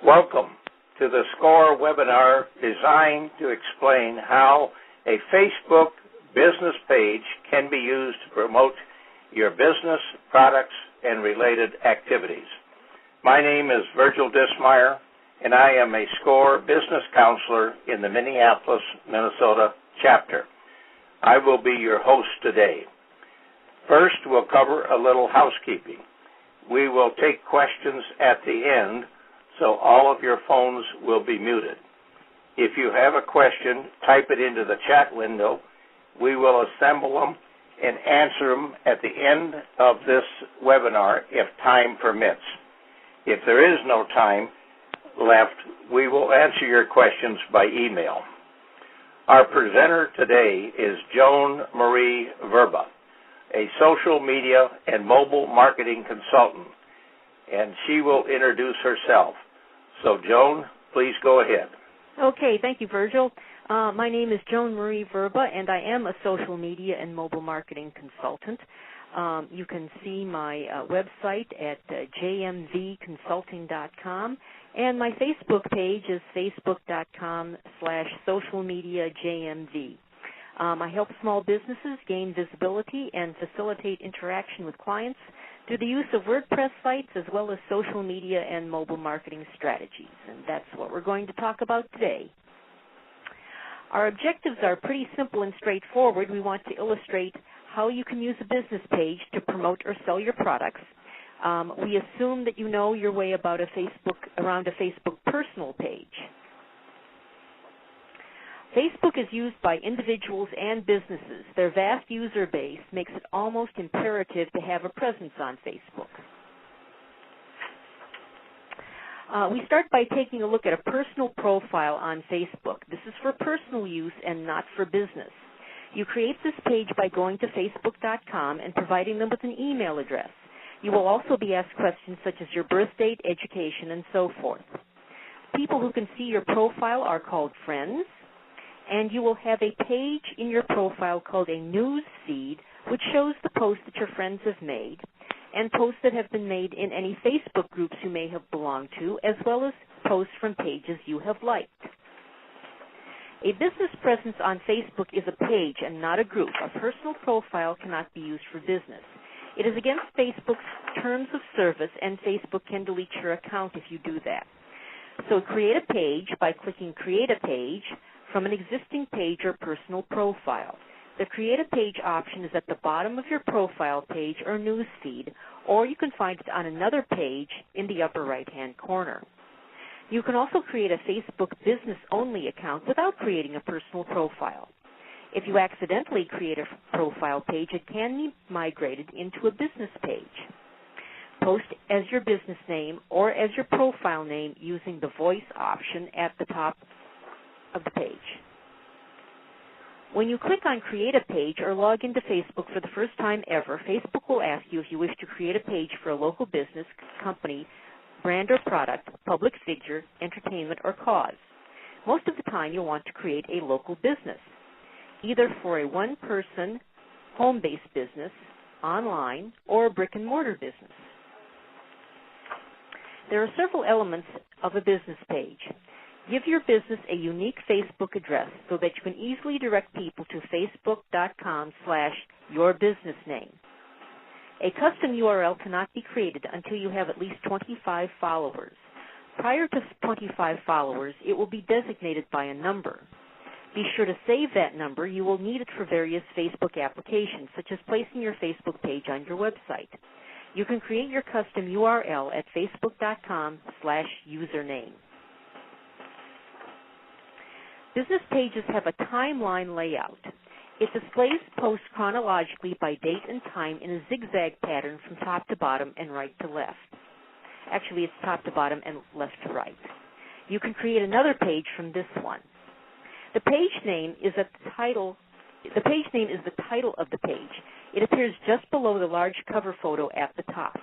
Welcome to the SCORE webinar designed to explain how a Facebook business page can be used to promote your business, products, and related activities. My name is Virgil Dismeyer, and I am a SCORE business counselor in the Minneapolis, Minnesota chapter. I will be your host today. First, we'll cover a little housekeeping. We will take questions at the end, so all of your phones will be muted. If you have a question, type it into the chat window. We will assemble them and answer them at the end of this webinar if time permits. If there is no time left, we will answer your questions by email. Our presenter today is Joan Marie Verba, a social media and mobile marketing consultant, and she will introduce herself. So, Joan, please go ahead. Okay, thank you, Virgil. My name is Joan Marie Verba, and I am a social media and mobile marketing consultant. You can see my website at jmvconsulting.com, and my Facebook page is facebook.com/socialmediajmv. I help small businesses gain visibility and facilitate interaction with clients through the use of WordPress sites as well as social media and mobile marketing strategies, and that's what we're going to talk about today. Our objectives are pretty simple and straightforward. We want to illustrate how you can use a business page to promote or sell your products. We assume that you know your way about around a Facebook personal page. Facebook is used by individuals and businesses. Their vast user base makes it almost imperative to have a presence on Facebook. We start by taking a look at a personal profile on Facebook. This is for personal use and not for business. You create this page by going to facebook.com and providing them with an email address. You will also be asked questions such as your birth date, education, and so forth. People who can see your profile are called friends, and you will have a page in your profile called a news feed, which shows the posts that your friends have made and posts that have been made in any Facebook groups you may have belonged to, as well as posts from pages you have liked. A business presence on Facebook is a page and not a group. A personal profile cannot be used for business. It is against Facebook's terms of service, and Facebook can delete your account if you do that. So create a page by clicking Create a Page from an existing page or personal profile. The Create a Page option is at the bottom of your profile page or news feed, or you can find it on another page in the upper right-hand corner. You can also create a Facebook business-only account without creating a personal profile. If you accidentally create a profile page, it can be migrated into a business page. Post as your business name or as your profile name using the voice option at the top of the page. When you click on Create a Page or log into Facebook for the first time ever, Facebook will ask you if you wish to create a page for a local business, company, brand or product, public figure, entertainment, or cause. Most of the time you'll want to create a local business, either for a one-person, home-based business, online, or a brick-and-mortar business. There are several elements of a business page. Give your business a unique Facebook address so that you can easily direct people to facebook.com/yourbusinessname. A custom URL cannot be created until you have at least 25 followers. Prior to 25 followers, it will be designated by a number. Be sure to save that number. You will need it for various Facebook applications, such as placing your Facebook page on your website. You can create your custom URL at facebook.com/username. Business pages have a timeline layout. It displays posts chronologically by date and time in a zigzag pattern from top to bottom and right to left. Actually, it's top to bottom and left to right. You can create another page from this one. The page name is the title of the page. It appears just below the large cover photo at the top.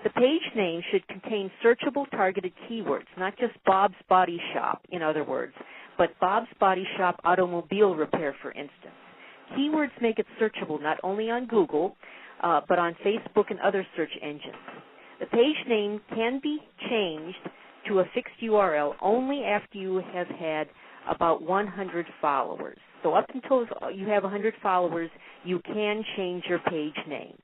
The page name should contain searchable targeted keywords, not just Bob's Body Shop, in other words, but Bob's Body Shop automobile repair, for instance. Keywords make it searchable not only on Google, but on Facebook and other search engines. The page name can be changed to a fixed URL only after you have had about 100 followers. So up until you have 100 followers, you can change your page name.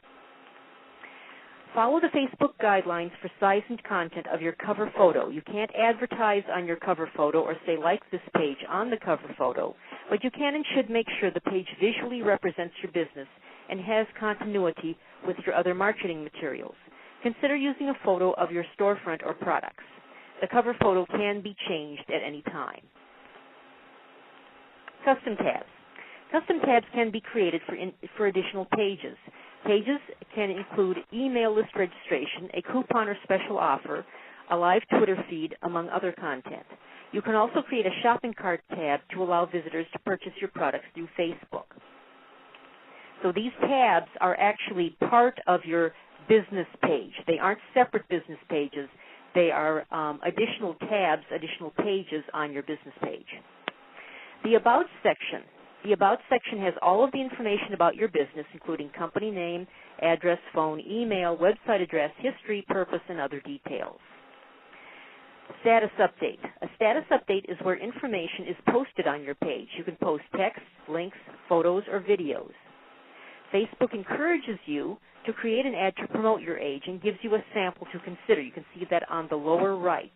Follow the Facebook guidelines for size and content of your cover photo. You can't advertise on your cover photo or say like this page on the cover photo, but you can and should make sure the page visually represents your business and has continuity with your other marketing materials. Consider using a photo of your storefront or products. The cover photo can be changed at any time. Custom tabs. Custom tabs can be created for additional pages. Pages can include email list registration, a coupon or special offer, a live Twitter feed, among other content. You can also create a shopping cart tab to allow visitors to purchase your products through Facebook. So these tabs are actually part of your business page. They aren't separate business pages. They are additional tabs, additional pages on your business page. The About section. The About section has all of the information about your business, including company name, address, phone, email, website address, history, purpose, and other details. Status update. A status update is where information is posted on your page. You can post text, links, photos, or videos. Facebook encourages you to create an ad to promote your page and gives you a sample to consider. You can see that on the lower right.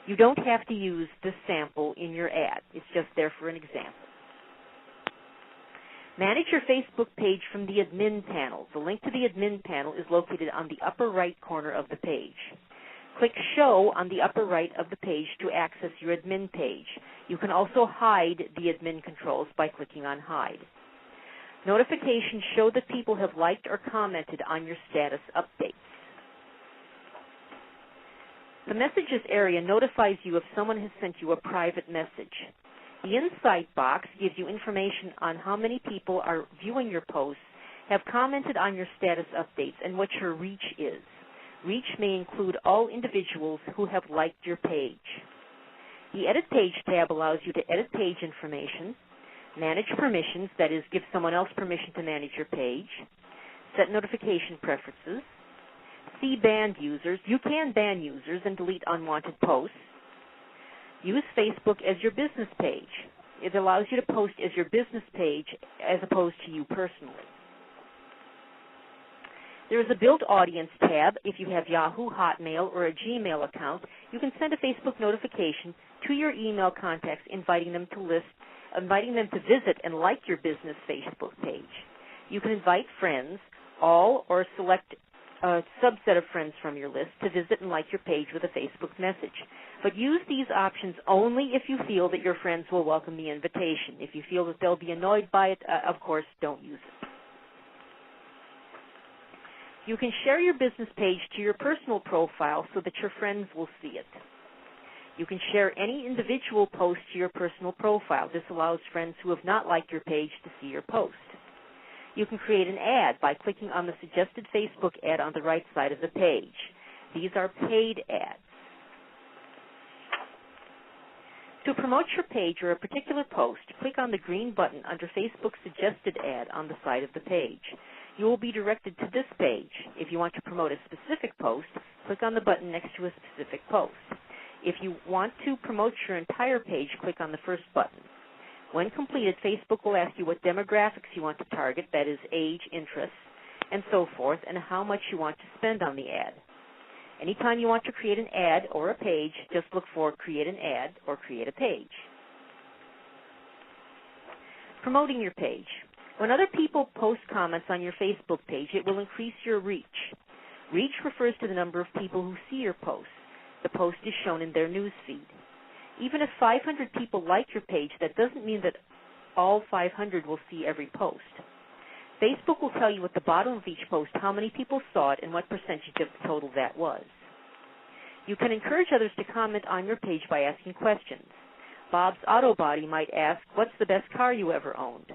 You don't have to use this sample in your ad. It's just there for an example. Manage your Facebook page from the admin panel. The link to the admin panel is located on the upper right corner of the page. Click Show on the upper right of the page to access your admin page. You can also hide the admin controls by clicking on Hide. Notifications show that people have liked or commented on your status updates. The Messages area notifies you if someone has sent you a private message. The Insight box gives you information on how many people are viewing your posts, have commented on your status updates, and what your reach is. Reach may include all individuals who have liked your page. The Edit Page tab allows you to edit page information, manage permissions, that is, give someone else permission to manage your page, set notification preferences, see banned users. You can ban users and delete unwanted posts. Use Facebook as your business page. It allows you to post as your business page as opposed to you personally. There is a Build Audience tab. If you have Yahoo, Hotmail, or a Gmail account, you can send a Facebook notification to your email contacts inviting them to visit and like your business Facebook page. You can invite friends, all or select a subset of friends from your list to visit and like your page with a Facebook message. But use these options only if you feel that your friends will welcome the invitation. If you feel that they'll be annoyed by it, of course, don't use it. You can share your business page to your personal profile so that your friends will see it. You can share any individual post to your personal profile. This allows friends who have not liked your page to see your post. You can create an ad by clicking on the suggested Facebook ad on the right side of the page. These are paid ads. To promote your page or a particular post, click on the green button under Facebook's suggested ad on the side of the page. You will be directed to this page. If you want to promote a specific post, click on the button next to a specific post. If you want to promote your entire page, click on the first button. When completed, Facebook will ask you what demographics you want to target, that is, age, interests, and so forth, and how much you want to spend on the ad. Anytime you want to create an ad or a page, just look for Create an Ad or Create a Page. Promoting your page. When other people post comments on your Facebook page, it will increase your reach. Reach refers to the number of people who see your post. The post is shown in their news feed. Even if 500 people like your page, that doesn't mean that all 500 will see every post. Facebook will tell you at the bottom of each post how many people saw it and what percentage of the total that was. You can encourage others to comment on your page by asking questions. Bob's Auto Body might ask, "What's the best car you ever owned?"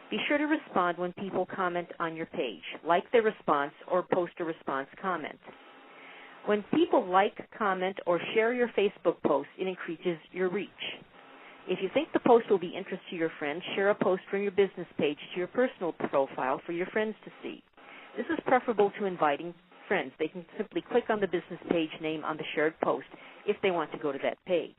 Be sure to respond when people comment on your page. Like their response or post a response comment. When people like, comment, or share your Facebook post, it increases your reach. If you think the post will be of interest to your friends, share a post from your business page to your personal profile for your friends to see. This is preferable to inviting friends. They can simply click on the business page name on the shared post if they want to go to that page.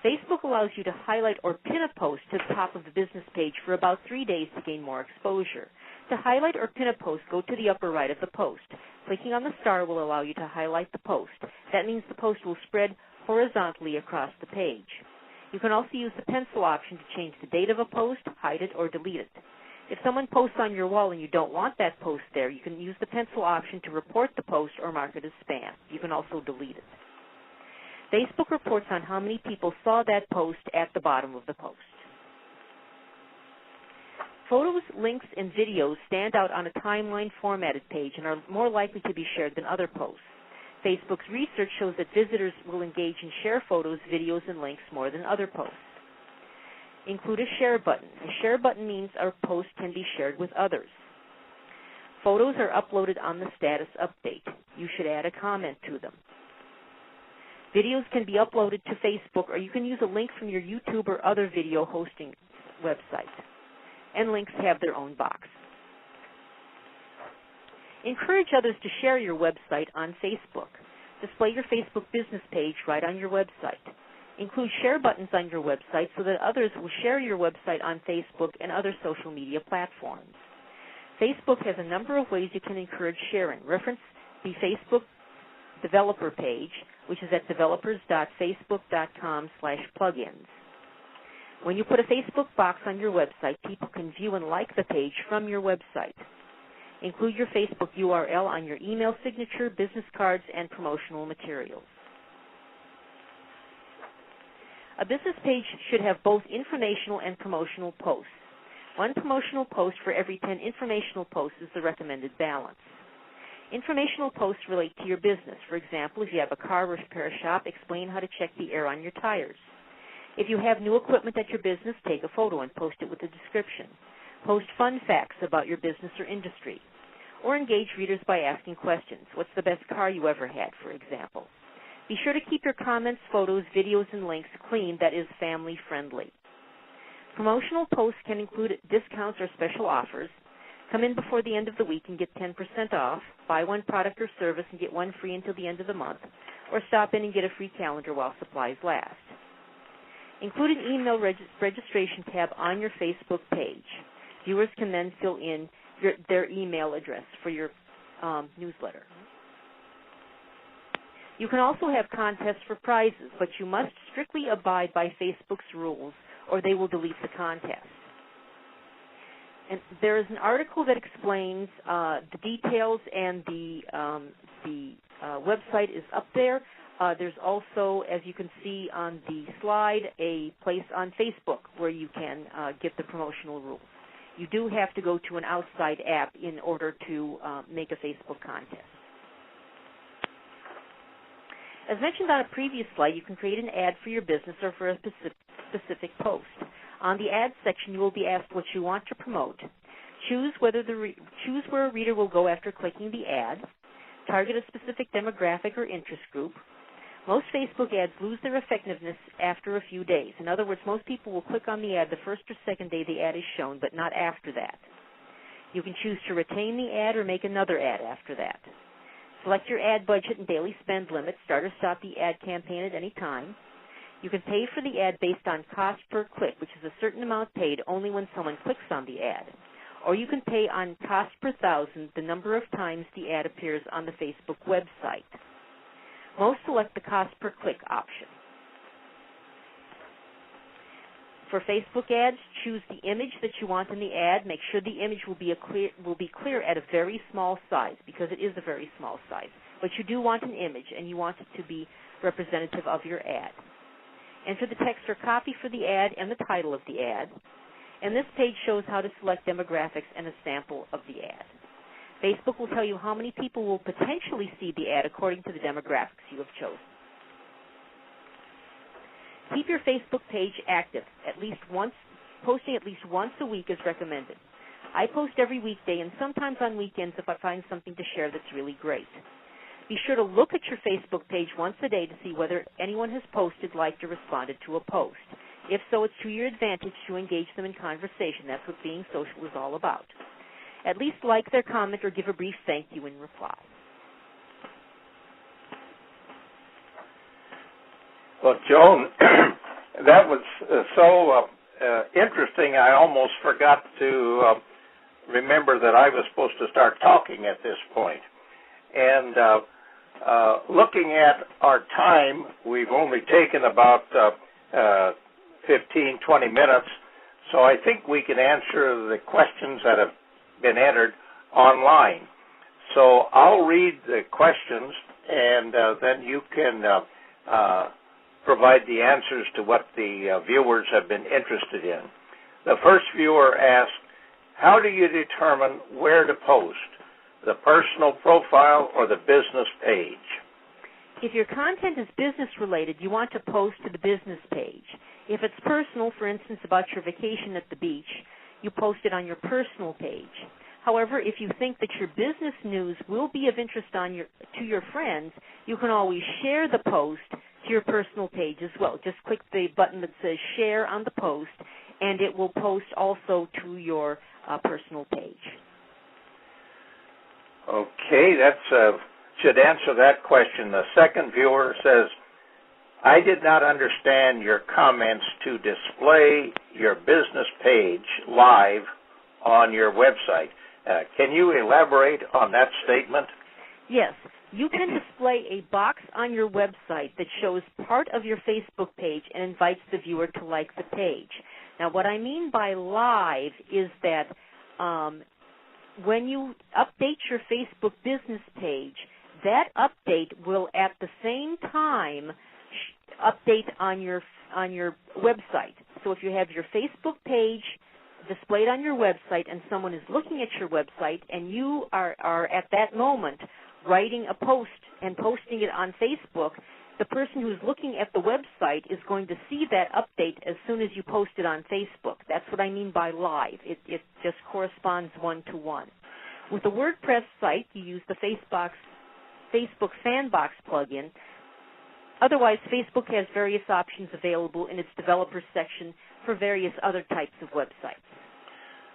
Facebook allows you to highlight or pin a post to the top of the business page for about 3 days to gain more exposure. To highlight or pin a post, go to the upper right of the post. Clicking on the star will allow you to highlight the post. That means the post will spread horizontally across the page. You can also use the pencil option to change the date of a post, hide it, or delete it. If someone posts on your wall and you don't want that post there, you can use the pencil option to report the post or mark it as spam. You can also delete it. Facebook reports on how many people saw that post at the bottom of the post. Photos, links, and videos stand out on a timeline formatted page and are more likely to be shared than other posts. Facebook's research shows that visitors will engage and share photos, videos, and links more than other posts. Include a share button. A share button means our post can be shared with others. Photos are uploaded on the status update. You should add a comment to them. Videos can be uploaded to Facebook, or you can use a link from your YouTube or other video hosting website. And links have their own box. Encourage others to share your website on Facebook. Display your Facebook business page right on your website. Include share buttons on your website so that others will share your website on Facebook and other social media platforms. Facebook has a number of ways you can encourage sharing. Reference the Facebook developer page, which is at developers.facebook.com/plugins. When you put a Facebook box on your website, people can view and like the page from your website. Include your Facebook URL on your email signature, business cards, and promotional materials. A business page should have both informational and promotional posts. One promotional post for every 10 informational posts is the recommended balance. Informational posts relate to your business. For example, if you have a car repair shop, explain how to check the air on your tires. If you have new equipment at your business, take a photo and post it with a description. Post fun facts about your business or industry. Or engage readers by asking questions. What's the best car you ever had, for example? Be sure to keep your comments, photos, videos, and links clean, that is, family-friendly. Promotional posts can include discounts or special offers. Come in before the end of the week and get 10% off. Buy one product or service and get one free until the end of the month. Or stop in and get a free calendar while supplies last. Include an email registration tab on your Facebook page. Viewers can then fill in their email address for your newsletter. You can also have contests for prizes, but you must strictly abide by Facebook's rules or they will delete the contest. And there is an article that explains the details, and the website is up there. There's also, as you can see on the slide, a place on Facebook where you can get the promotional rules. You do have to go to an outside app in order to make a Facebook contest. As mentioned on a previous slide, you can create an ad for your business or for a specific post. On the ads section, you will be asked what you want to promote. Choose where a reader will go after clicking the ad. Target a specific demographic or interest group. Most Facebook ads lose their effectiveness after a few days. In other words, most people will click on the ad the first or second day the ad is shown, but not after that. You can choose to retain the ad or make another ad after that. Select your ad budget and daily spend limit. Start or stop the ad campaign at any time. You can pay for the ad based on cost per click, which is a certain amount paid only when someone clicks on the ad. Or you can pay on cost per thousand, the number of times the ad appears on the Facebook website. Most select the cost per click option. For Facebook ads, choose the image that you want in the ad. Make sure the image will be clear at a very small size, because it is a very small size. But you do want an image, and you want it to be representative of your ad. Enter the text or copy for the ad and the title of the ad. And this page shows how to select demographics and a sample of the ad. Facebook will tell you how many people will potentially see the ad according to the demographics you have chosen. Keep your Facebook page active. Posting at least once a week is recommended. I post every weekday and sometimes on weekends if I find something to share that's really great. Be sure to look at your Facebook page once a day to see whether anyone has posted, liked, or responded to a post. If so, it's to your advantage to engage them in conversation. That's what being social is all about. at least like their comment or give a brief thank you in reply. Well, Joan, that was so interesting, I almost forgot to remember that I was supposed to start talking at this point. And looking at our time, we've only taken about 15, 20 minutes, so I think we can answer the questions that have been entered online. So I'll read the questions, and then you can provide the answers to what the viewers have been interested in. The first viewer asked, how do you determine where to post, the personal profile or the business page? If your content is business related, you want to post to the business page. If it's personal, for instance, about your vacation at the beach, you post it on your personal page. However, if you think that your business news will be of interest to your friends, you can always share the post to your personal page as well. Just click the button that says share on the post, and it will post also to your personal page. Okay, that should answer that question. The second viewer says, I did not understand your comments to display your business page live on your website. Can you elaborate on that statement? Yes. You can display a box on your website that shows part of your Facebook page and invites the viewer to like the page. Now, what I mean by live is that when you update your Facebook business page, that update will at the same time update on your website. So if you have your Facebook page displayed on your website and someone is looking at your website and you are at that moment writing a post and posting it on Facebook, the person who's looking at the website is going to see that update as soon as you post it on Facebook. That's what I mean by live. It just corresponds one-to-one. With the WordPress site, you use the Facebook Sandbox plugin. Otherwise, Facebook has various options available in its developers section for various other types of websites.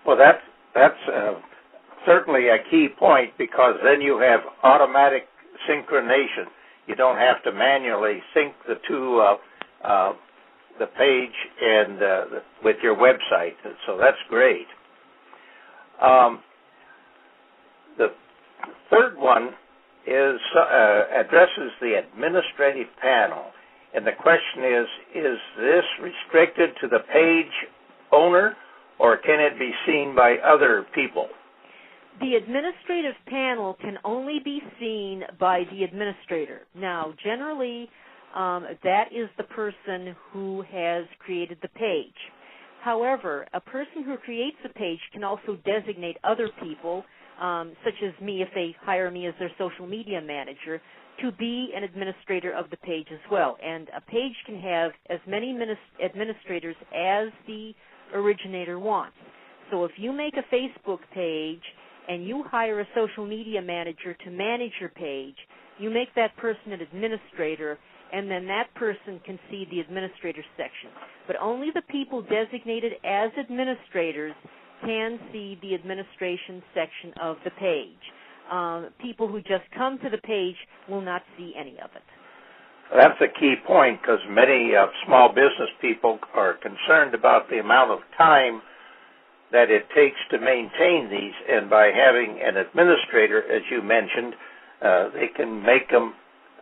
Well, that's certainly a key point, because then you have automatic synchronization. You don't have to manually sync the two, the page and with your website. So that's great. The third one is addresses the administrative panel, and the question is this restricted to the page owner, or can it be seen by other people? The administrative panel can only be seen by the administrator. Now, generally, that is the person who has created the page. However, a person who creates a page can also designate other people, such as me, if they hire me as their social media manager, to be an administrator of the page as well. And a page can have as many administrators as the originator wants. So if you make a Facebook page and you hire a social media manager to manage your page, you make that person an administrator, and then that person can see the administrator section. But only the people designated as administrators can see the administration section of the page. People who just come to the page will not see any of it. That's a key point, because many small business people are concerned about the amount of time that it takes to maintain these, and by having an administrator, as you mentioned, they can make them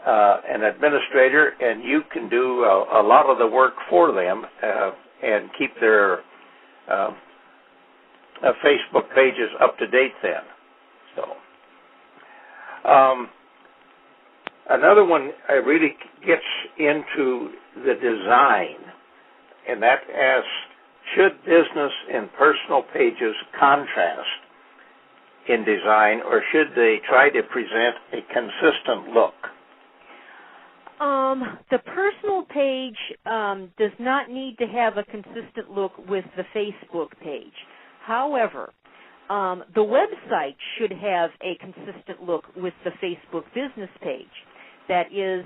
an administrator, and you can do a lot of the work for them and keep their Facebook pages up to date then. So another one really gets into the design, and that asks, should business and personal pages contrast in design, or should they try to present a consistent look? The personal page does not need to have a consistent look with the Facebook page. However, the website should have a consistent look with the Facebook business page. That is,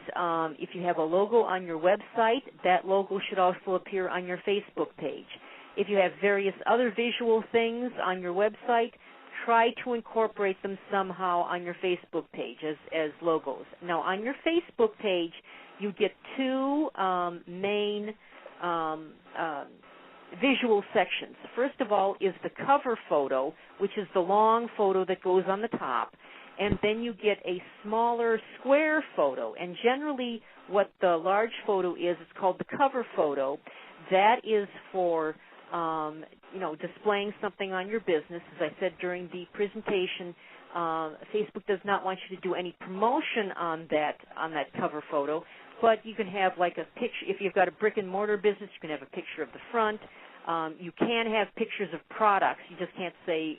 if you have a logo on your website, that logo should also appear on your Facebook page. If you have various other visual things on your website, try to incorporate them somehow on your Facebook page as logos. Now, on your Facebook page, you get two main visual sections. First of all is the cover photo, which is the long photo that goes on the top, and then you get a smaller square photo. And generally what the large photo is, it's called the cover photo. That is for displaying something on your business. As I said during the presentation, Facebook does not want you to do any promotion on that cover photo, but you can have like a picture. If you've got a brick and mortar business, you can have a picture of the front. You can have pictures of products. You just can't say,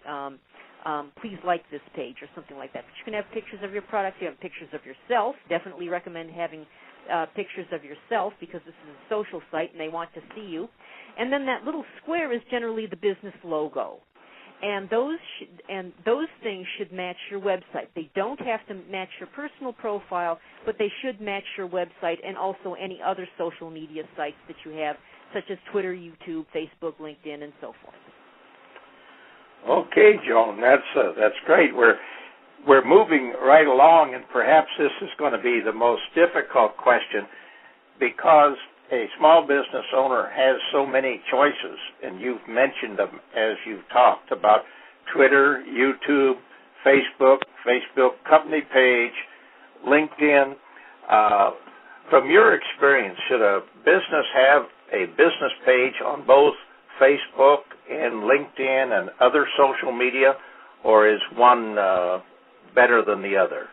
please like this page or something like that. But you can have pictures of your products. You have pictures of yourself. Definitely recommend having pictures of yourself because this is a social site and they want to see you. And then that little square is generally the business logo. And those things should match your website. They don't have to match your personal profile, but they should match your website and also any other social media sites that you have, such as Twitter, YouTube, Facebook, LinkedIn, and so forth. Okay, Joan, that's great. We're moving right along, and perhaps this is going to be the most difficult question because a small business owner has so many choices, and you've mentioned them as you've talked about Twitter, YouTube, Facebook company page, LinkedIn. From your experience, should a business have a business page on both Facebook and LinkedIn and other social media, or is one better than the other?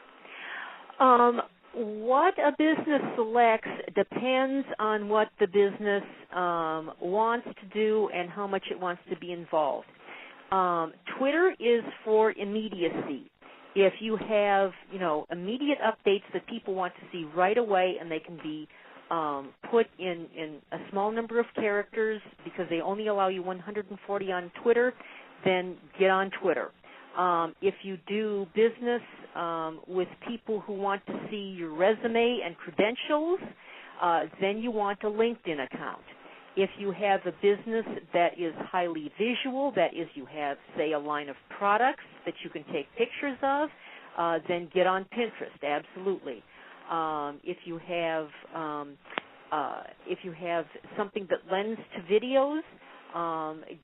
What a business selects depends on what the business wants to do and how much it wants to be involved. Twitter is for immediacy. If you have, immediate updates that people want to see right away and they can be put in a small number of characters because they only allow you 140 on Twitter, then get on Twitter. If you do business with people who want to see your resume and credentials, then you want a LinkedIn account. If you have a business that is highly visual, that is you have, say, a line of products that you can take pictures of, then get on Pinterest, absolutely. If you have something that lends to videos,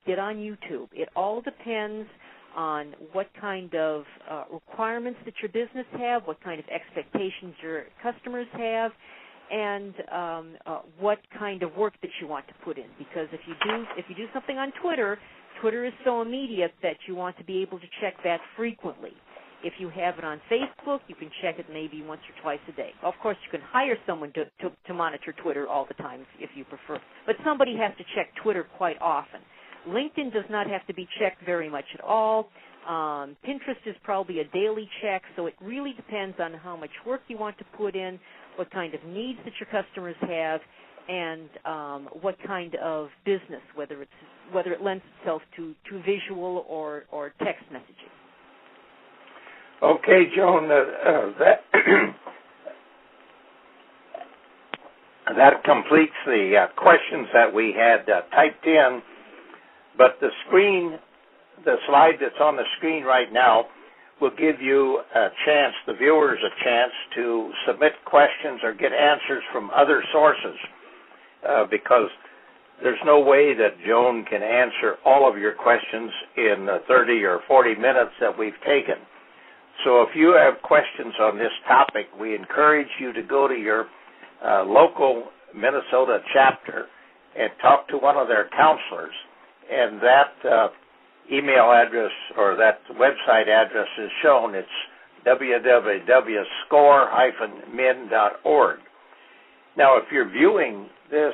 get on YouTube. It all depends on what kind of requirements that your business have, what kind of expectations your customers have, and what kind of work that you want to put in. Because if you do something on Twitter, Twitter is so immediate that you want to be able to check that frequently. If you have it on Facebook, you can check it maybe once or twice a day. Of course, you can hire someone to monitor Twitter all the time if you prefer, but somebody has to check Twitter quite often. LinkedIn does not have to be checked very much at all. Pinterest is probably a daily check, so it really depends on how much work you want to put in, what kind of needs that your customers have, and what kind of business, whether it lends itself to visual or text messaging. Okay, Joan, that completes the questions that we had typed in. But the slide that's on the screen right now will give you a chance, the viewers a chance to submit questions or get answers from other sources because there's no way that Joan can answer all of your questions in the 30 or 40 minutes that we've taken. So if you have questions on this topic, we encourage you to go to your local Minnesota chapter and talk to one of their counselors. And that email address or that website address is shown. It's www.score-min.org. Now, if you're viewing this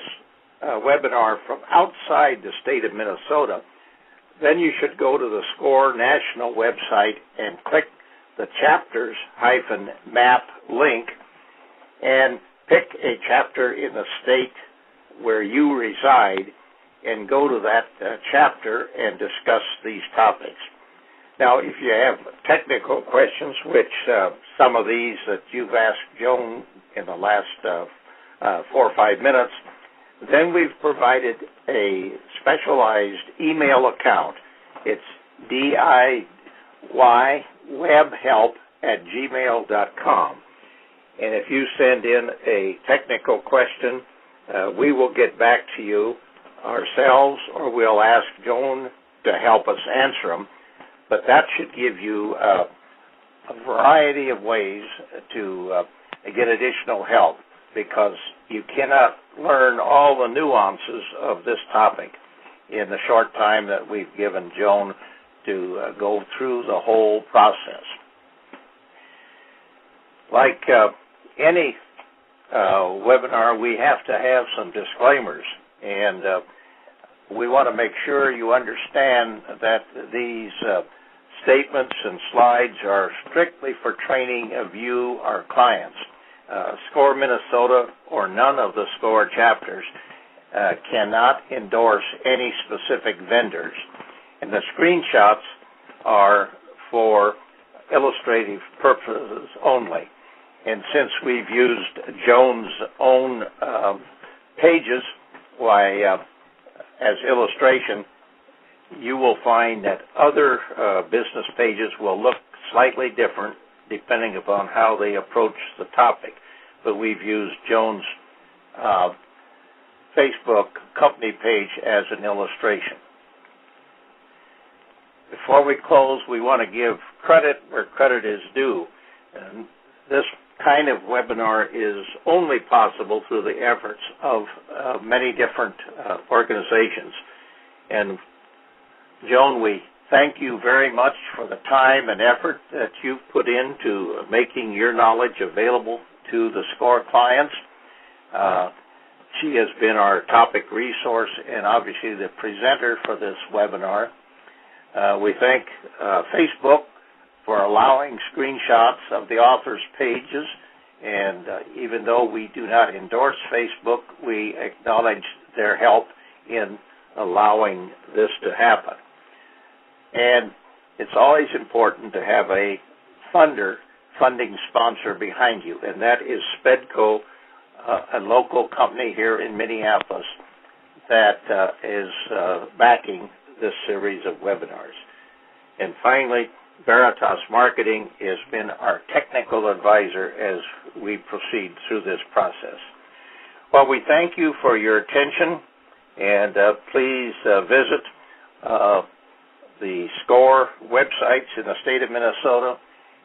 webinar from outside the state of Minnesota, then you should go to the SCORE National website and click the chapters-map link and pick a chapter in the state where you reside and go to that chapter and discuss these topics. Now, if you have technical questions, which some of these that you've asked Joan in the last 4 or 5 minutes, then we've provided a specialized email account. It's webhelp@gmail.com. And if you send in a technical question, we will get back to you ourselves, or we'll ask Joan to help us answer them. But that should give you a variety of ways to get additional help, because you cannot learn all the nuances of this topic in the short time that we've given Joan to go through the whole process. Like any webinar, we have to have some disclaimers, and we want to make sure you understand that these statements and slides are strictly for training of you, our clients. SCORE Minnesota or none of the SCORE chapters cannot endorse any specific vendors, and the screenshots are for illustrative purposes only. And since we've used Joan's own pages as illustration, you will find that other business pages will look slightly different depending upon how they approach the topic. But we've used Joan's Facebook company page as an illustration. Before we close, we want to give credit where credit is due. And this kind of webinar is only possible through the efforts of many different organizations. And Joan, we thank you very much for the time and effort that you've put into making your knowledge available to the SCORE clients. She has been our topic resource and obviously the presenter for this webinar. We thank Facebook for allowing screenshots of the author's pages, and even though we do not endorse Facebook, we acknowledge their help in allowing this to happen. And it's always important to have a funding sponsor behind you, and that is SPEDCO, a local company here in Minneapolis that is backing this series of webinars. And finally, Veritas Marketing has been our technical advisor as we proceed through this process. Well, we thank you for your attention, and please visit the SCORE websites in the state of Minnesota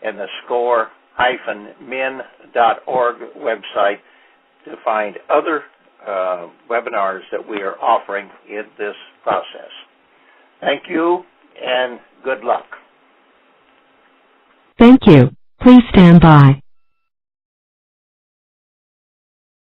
and the SCORE-min.org website to find other webinars that we are offering in this process. Thank you, and good luck. Thank you. Please stand by.